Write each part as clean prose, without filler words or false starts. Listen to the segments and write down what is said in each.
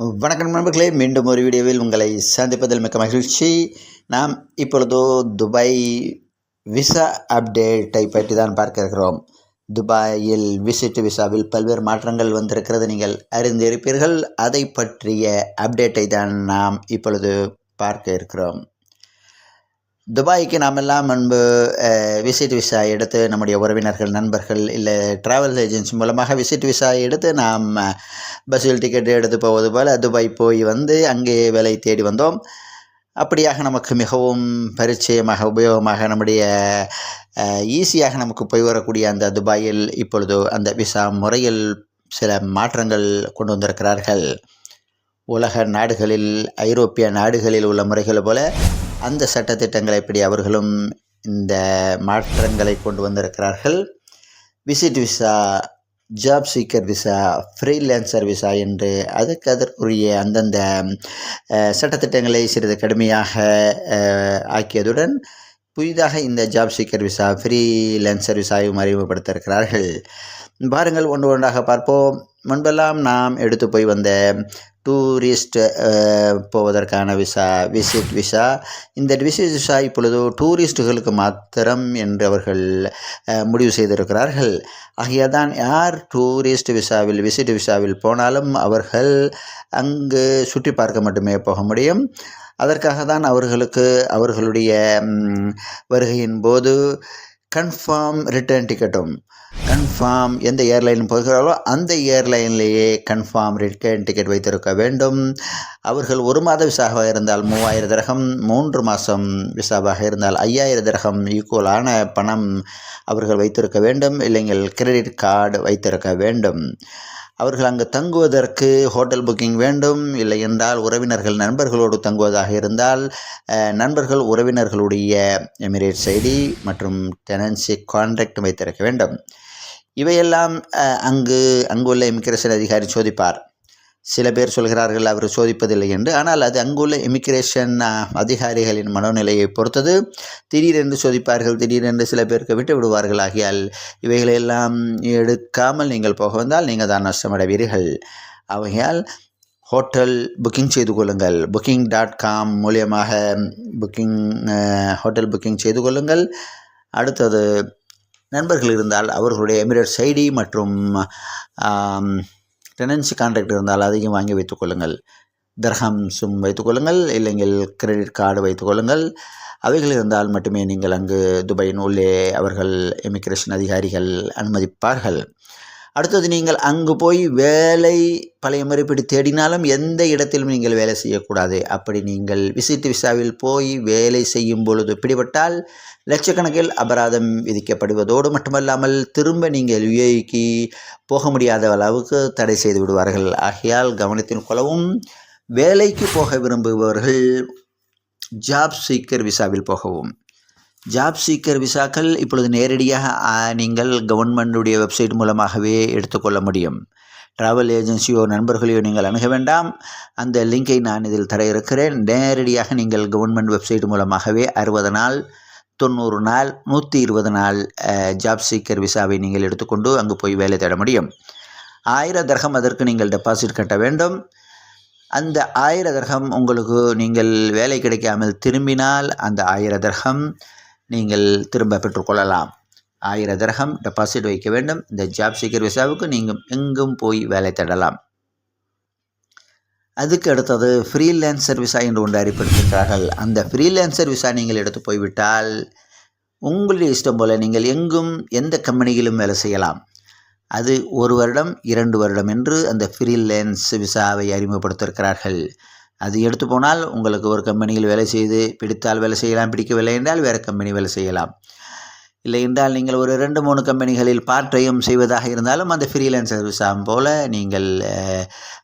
வணக்கம் நண்பர்களே, மீண்டும் ஒரு வீடியோவில் உங்களை சந்திப்பதில் மிக்க மகிழ்ச்சி. நாம் இப்பொழுது துபாய் விசா அப்டேட்டை பற்றி தான் பார்க்க இருக்கிறோம். துபாயில் விசிட் விசாவில் பல்வேறு மாற்றங்கள் வந்திருக்கிறது, நீங்கள் அறிந்திருப்பீர்கள். அதை பற்றிய அப்டேட்டை தான் நாம் இப்பொழுது பார்க்க இருக்கிறோம். துபாய்க்கு நாம் எல்லாம் முன்பு விசிட் விசா எடுத்து நம்முடைய உறவினர்கள், நண்பர்கள் இல்லை ட்ராவல் ஏஜென்சி மூலமாக விசிட் விசா எடுத்து நாம் பஸ்ஸில் டிக்கெட் எடுத்து போவது போல் துபாய் போய் வந்து அங்கே வேலை தேடி வந்தோம். அப்படியாக நமக்கு மிகவும் பரிச்சயமாக, உபயோகமாக, நம்முடைய ஈஸியாக நமக்கு போய் வரக்கூடிய அந்த துபாயில் இப்பொழுது அந்த விசா முறையில் சில மாற்றங்கள் கொண்டு வந்திருக்கிறார்கள். உலக நாடுகளில், ஐரோப்பிய நாடுகளில் உள்ள முறைகள் போல அந்த சட்டத்திட்டங்களை இப்படி அவர்களும் இந்த மாற்றங்களை கொண்டு வந்திருக்கிறார்கள். Visit visa, job seeker visa, freelancer visa என்று அதற்குரிய அந்தந்த சட்டத்திட்டங்களை சிறிது கடுமையாக ஆக்கியதுடன் புதிதாக இந்த ஜாப் சீக்கர் விசா, ஃப்ரீலான்சர் விசாவையும் அறிமுகப்படுத்தியிருக்கிறார்கள். பாருங்கள், ஒன்று ஒன்றாக பார்ப்போம். முன்பெல்லாம் நாம் எடுத்து போய் வந்த டூரிஸ்ட் போவதற்கான விசா, விசிட் விசா. இந்த விசிட் விசா இப்பொழுது டூரிஸ்ட்டுகளுக்கு மாத்திரம் என்று அவர்கள் முடிவு செய்திருக்கிறார்கள். ஆகையாதான் யார் டூரிஸ்ட் விசாவில், விசிட் விசாவில் போனாலும் அவர்கள் அங்கு சுற்றி பார்க்க மட்டுமே போக முடியும். அதற்காக தான் அவர்களுக்கு அவர்களுடைய வருகையின் போது கன்ஃபார்ம் ரிட்டர்ன் டிக்கெட்டும், கன்ஃபார்ம் எந்த ஏர்லைன் போகிறார்களோ அந்த ஏர்லைன்லேயே கன்ஃபார்ம் ரிட்டர்ன் டிக்கெட் வைத்திருக்க வேண்டும். அவர்கள் 1 மாத விசாவாக இருந்தால் 3000 திரகம், 3 மாதம் விசாவாக இருந்தால் 5000 திரகம் ஈக்குவலான பணம் அவர்கள் வைத்திருக்க வேண்டும். இல்லைங்கள் கிரெடிட் கார்டு வைத்திருக்க வேண்டும். அவர்கள் அங்கு தங்குவதற்கு ஹோட்டல் புக்கிங் வேண்டும். இல்லை என்றால் உறவினர்கள், நண்பர்களோடு தங்குவதாக இருந்தால் நண்பர்கள், உறவினர்களுடைய எமிரேட்ஸ் ஐடி மற்றும் டெனன்சி கான்ட்ராக்ட் வைத்திருக்க வேண்டும். இவையெல்லாம் அங்குள்ள இமிக்ரேஷன் அதிகாரி சோதிப்பார். சில பேர் சொல்கிறார்கள் அவர் சோதிப்பதில்லை என்று. ஆனால் அது அங்குள்ள இமிக்ரேஷன் அதிகாரிகளின் மனோநிலையை பொறுத்தது. திடீரென்று சோதிப்பார்கள், திடீரென்று சில பேருக்கு விட்டு விடுவார்கள். ஆகியால் இவைகளெல்லாம் எடுக்காமல் நீங்கள் போக வந்தால் நீங்கள் தான் நஷ்டமடைவீர்கள். ஆகையால் ஹோட்டல் புக்கிங் செய்து கொள்ளுங்கள். booking.com மூலியமாக ஹோட்டல் புக்கிங் செய்து கொள்ளுங்கள். அடுத்தது, நண்பர்கள் இருந்தால் அவர்களுடைய எமிரேட்ஸ் ஐடி மற்றும் டெனன்சி கான்ட்ராக்ட் இருந்தால் அதையும் வாங்கி வைத்துக்கொள்ளுங்கள். திரஹம்ஸும் வைத்துக்கொள்ளுங்கள். இல்லைங்கள் கிரெடிட் கார்டு வைத்துக்கொள்ளுங்கள். அவைகள் இருந்தால் மட்டுமே நீங்கள் அங்கு துபாயின் உள்ளே அவர்கள் இமிக்ரேஷன் அதிகாரிகள் அனுமதிப்பார்கள். அடுத்தது, நீங்கள் அங்கு போய் வேலை பழைய முறைப்படி தேடினாலும் எந்த இடத்திலும் நீங்கள் வேலை செய்யக்கூடாது. அப்படி நீங்கள் விசிட் விசாவில் போய் வேலை செய்யும் பொழுது பிடிபட்டால் லட்சக்கணக்கில் அபராதம் விதிக்கப்படுவதோடு மட்டுமல்லாமல் திரும்ப நீங்கள் யுஏஇக்கு போக முடியாத அளவுக்கு தடை செய்து விடுவார்கள். ஆகையால் கவனத்தில் கொள்ளவும். வேலைக்கு போக விரும்புபவர்கள் ஜாப் சீக்கர் விசாவில் போகவும். ஜாப் சீக்கர் விசாக்கள் இப்பொழுது நேரடியாக நீங்கள் கவர்மெண்டுடைய வெப்சைட் மூலமாகவே எடுத்துக்கொள்ள முடியும். ட்ராவல் ஏஜென்சியோ நண்பர்களையோ நீங்கள் அணுக வேண்டாம். அந்த லிங்கை நான் இதில் தர இருக்கிறேன். நேரடியாக நீங்கள் கவர்மெண்ட் வெப்சைட் மூலமாகவே 60 நாள், 90 நாள், 120 நாள் ஜாப் சீக்கர் விசாவை நீங்கள் எடுத்துக்கொண்டு அங்கு போய் வேலை தேட முடியும். 1000 திரகம் அதற்கு நீங்கள் டெபாசிட் கட்ட வேண்டும். அந்த 1000 திரகம் உங்களுக்கு நீங்கள் வேலை கிடைக்காமல் திரும்பினால் அந்த 1000 திரகம் நீங்கள் திரும்ப பெற்றுக்கொள்ளலாம். 1000 திரகம் டெபாசிட் வைக்க வேண்டும். இந்த ஜாப் சீக்கர் விசாவுக்கு நீங்கள் எங்கும் போய் வேலை தேடலாம். அதுக்கு அடுத்தது ஃப்ரீலான்சர் விசா என்று ஒன்று அறிவித்திருக்கிறார்கள். அந்த ஃப்ரீலான்சர் விசா நீங்கள் எடுத்து போய்விட்டால் உங்களுடைய இஷ்டம் போல் நீங்கள் எங்கும் எந்த கம்பெனியிலும் வேலை செய்யலாம். அது 1 வருடம், 2 வருடம் என்று அந்த ஃப்ரீலான்ஸ் விசாவை அறிமுகப்படுத்தியிருக்கிறார்கள். அது எடுத்து போனால் உங்களுக்கு ஒரு கம்பெனியில் வேலை செய்து பிடித்தால் வேலை செய்யலாம், பிடிக்கவில்லை என்றால் வேறு கம்பெனி வேலை செய்யலாம். இல்லை என்றால் நீங்கள் ஒரு 2-3 கம்பெனிகளில் பார்ட் டைம் செய்வதாக இருந்தாலும் அந்த ஃப்ரீலான்சர் விசா போல் நீங்கள்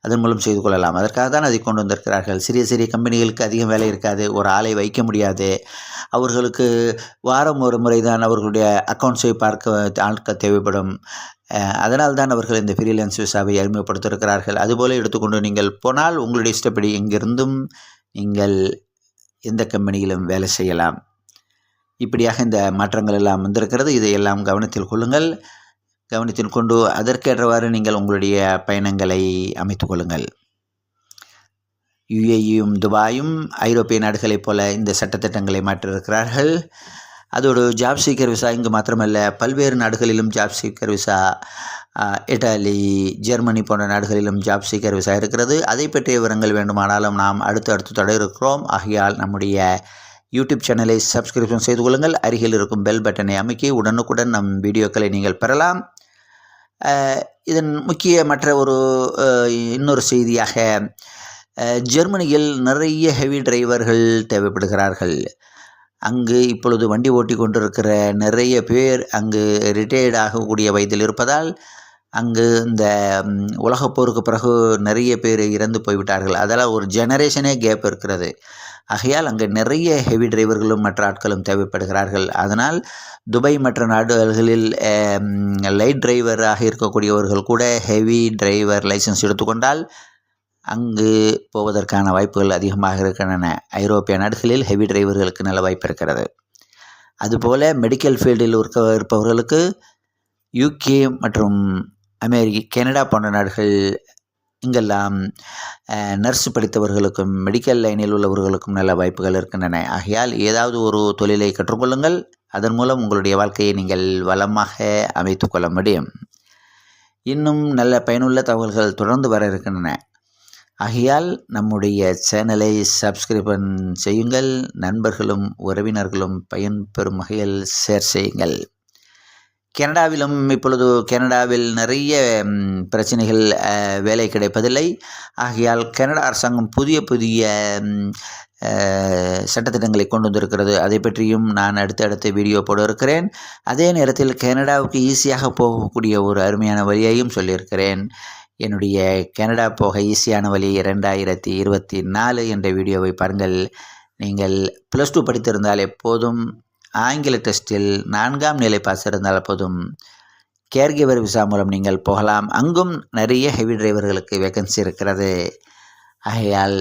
அதன் மூலம் செய்து கொள்ளலாம். அதற்காக தான் அதை கொண்டு வந்திருக்கிறார்கள். சிறிய சிறிய கம்பெனிகளுக்கு அதிகம் வேலை இருக்காது, ஒரு ஆளை வைக்க முடியாது. அவர்களுக்கு வாரம் ஒரு முறை தான் அவர்களுடைய அக்கௌண்ட்ஸை பார்க்க ஆட்கள் தேவைப்படும். அதனால் தான் அவர்கள் இந்த ஃப்ரீலான்ஸ் விசாவை அறிமுகப்படுத்தியிருக்கிறார்கள். அதுபோல் எடுத்துக்கொண்டு நீங்கள் போனால் உங்களுடைய இஷ்டப்படி எங்கிருந்தும் நீங்கள் எந்த கம்பெனியிலும் வேலை செய்யலாம். இப்படியாக இந்த மாற்றங்கள் எல்லாம் வந்திருக்கிறது. இதையெல்லாம் கவனத்தில் கொள்ளுங்கள். கவனத்தில் கொண்டு அதற்கேற்றவாறு நீங்கள் உங்களுடைய பயணங்களை அமைத்துக் கொள்ளுங்கள். யுஏஇயும் துபாயும் ஐரோப்பிய நாடுகளைப் போல இந்த சட்டத்திட்டங்களை மாற்றியிருக்கிறார்கள். அதோடு ஜாப் சீக்கர் விசா இங்கு மாத்திரமல்ல, பல்வேறு நாடுகளிலும் job seeker visa, Italy, Germany போன்ற நாடுகளிலும் ஜாப் சீக்கர் விசா இருக்கிறது. அதை பற்றிய விவரங்கள் வேண்டுமானாலும் நாம் அடுத்து தொடர இருக்கிறோம். ஆகையால் நம்முடைய யூடியூப் சேனலை சப்ஸ்கிரிப்ஷன் செய்து கொள்ளுங்கள். அருகில் இருக்கும் பெல் பட்டனை அமைக்கி உடனுக்குடன் நம் வீடியோக்களை நீங்கள் பெறலாம். இதன் முக்கிய மற்ற இன்னொரு செய்தியாக, ஜெர்மனியில் நிறைய ஹெவி டிரைவர்கள் தேவைப்படுகிறார்கள். அங்கு இப்பொழுது வண்டி ஓட்டி கொண்டிருக்கிற நிறைய பேர் அங்கு ரிட்டையர்ட் ஆகக்கூடிய வயதில் இருப்பதால் அங்கு இந்த உலகப்போருக்கு பிறகு நிறைய பேர் இறந்து போய்விட்டார்கள். அதனால் ஒரு ஜெனரேஷனே கேப் இருக்கிறது. ஆகையால் அங்கே நிறைய ஹெவி டிரைவர்களும் மற்ற ஆட்களும் தேவைப்படுகிறார்கள். அதனால் துபாய் மற்ற நாடுகளில் லைட் டிரைவராக இருக்கக்கூடியவர்கள் கூட ஹெவி டிரைவர் லைசன்ஸ் எடுத்துக்கொண்டால் அங்கு போவதற்கான வாய்ப்புகள் அதிகமாக இருக்கின்றன. ஐரோப்பிய நாடுகளில் ஹெவி டிரைவர்களுக்கு நல்ல வாய்ப்பு இருக்கிறது. அதுபோல் மெடிக்கல் ஃபீல்டில் இருப்பவர்களுக்கு யூகே மற்றும் கனடா போன்ற நாடுகள், இங்கெல்லாம் நர்ஸ் படித்தவர்களுக்கும் மெடிக்கல் லைனில் உள்ளவர்களுக்கும் நல்ல வாய்ப்புகள் இருக்கின்றன. ஆகையால் ஏதாவது ஒரு தொழிலை கற்றுக்கொள்ளுங்கள். அதன் மூலம் உங்களுடைய வாழ்க்கையை நீங்கள் வளமாக அமைத்து கொள்ள முடியும். இன்னும் நல்ல பயனுள்ள தகவல்கள் தொடர்ந்து வர இருக்கின்றன. ஆகையால் நம்முடைய சேனலை சப்ஸ்கிரைப் செய்யுங்கள். நண்பர்களும் உறவினர்களும் பயன்பெறும் வகையில் ஷேர் செய்யுங்கள். கனடாவிலும் இப்பொழுது நிறைய பிரச்சனைகள், வேலை கிடைப்பதில்லை. ஆகையால் கனடா அரசாங்கம் புதிய சட்டத்திட்டங்களை கொண்டு வந்திருக்கிறது. அதை பற்றியும் நான் அடுத்த வீடியோ போட இருக்கிறேன். அதே நேரத்தில் கனடாவுக்கு ஈஸியாக போகக்கூடிய ஒரு அருமையான வழியையும் சொல்லியிருக்கிறேன். என்னுடைய கனடா போக ஈஸியான வழி 2024 என்ற வீடியோவை பாருங்கள். நீங்கள் +2 படித்திருந்தால் எப்போதும், ஆங்கில டெஸ்ட்டில் 4ஆம் நிலை பாஸ் இருந்தால் போதும், கேர்கிவர் விசா மூலம் நீங்கள் போகலாம். அங்கும் நிறைய ஹெவி டிரைவர்களுக்கு வேகன்சி இருக்கிறது. ஆகையால்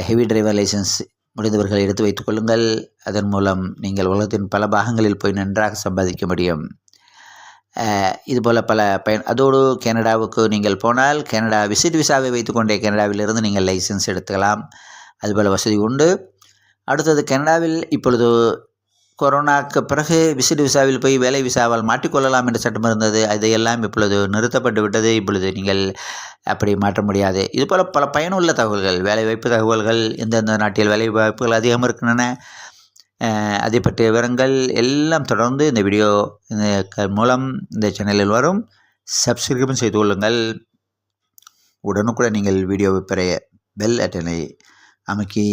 ஹெவி டிரைவர் லைசன்ஸ் முடிந்தவர்கள் எடுத்து வைத்துக் கொள்ளுங்கள். அதன் மூலம் நீங்கள் உலகத்தின் பல பாகங்களில் போய் நன்றாக சம்பாதிக்க முடியும். இதுபோல் பல அதோடு கனடாவுக்கு நீங்கள் போனால் கனடா விசிட் விசாவை வைத்துக்கொண்டே கனடாவிலிருந்து நீங்கள் லைசன்ஸ் எடுத்துக்கலாம். அதுபோல் வசதி உண்டு. அடுத்தது, கனடாவில் இப்பொழுது கொரோனாவுக்கு பிறகு விசிட் விசாவில் போய் வேலை விசாவால் மாற்றிக்கொள்ளலாம் என்ற சட்டம் இருந்தது. அதையெல்லாம் இப்பொழுது நிறுத்தப்பட்டு விட்டது. இப்பொழுது நீங்கள் அப்படி மாற்ற முடியாது. இதுபோல் பல பயனுள்ள தகவல்கள், வேலைவாய்ப்பு தகவல்கள், எந்தெந்த நாட்டில் வேலை வாய்ப்புகள் அதிகம் இருக்கின்றன, அதை பற்றிய விவரங்கள் எல்லாம் தொடர்ந்து இந்த வீடியோ மூலம் இந்த சேனலில் வரும். சப்ஸ்கிரைப் செய்து கொள்ளுங்கள். உடனுக்குடன் நீங்கள் வீடியோவை பெற பெல் பட்டனை அமைக்கி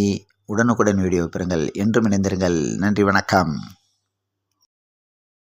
உடனுக்குடன் வீடியோ பெறுங்கள். என்றும் இணைந்திருங்கள். நன்றி, வணக்கம்.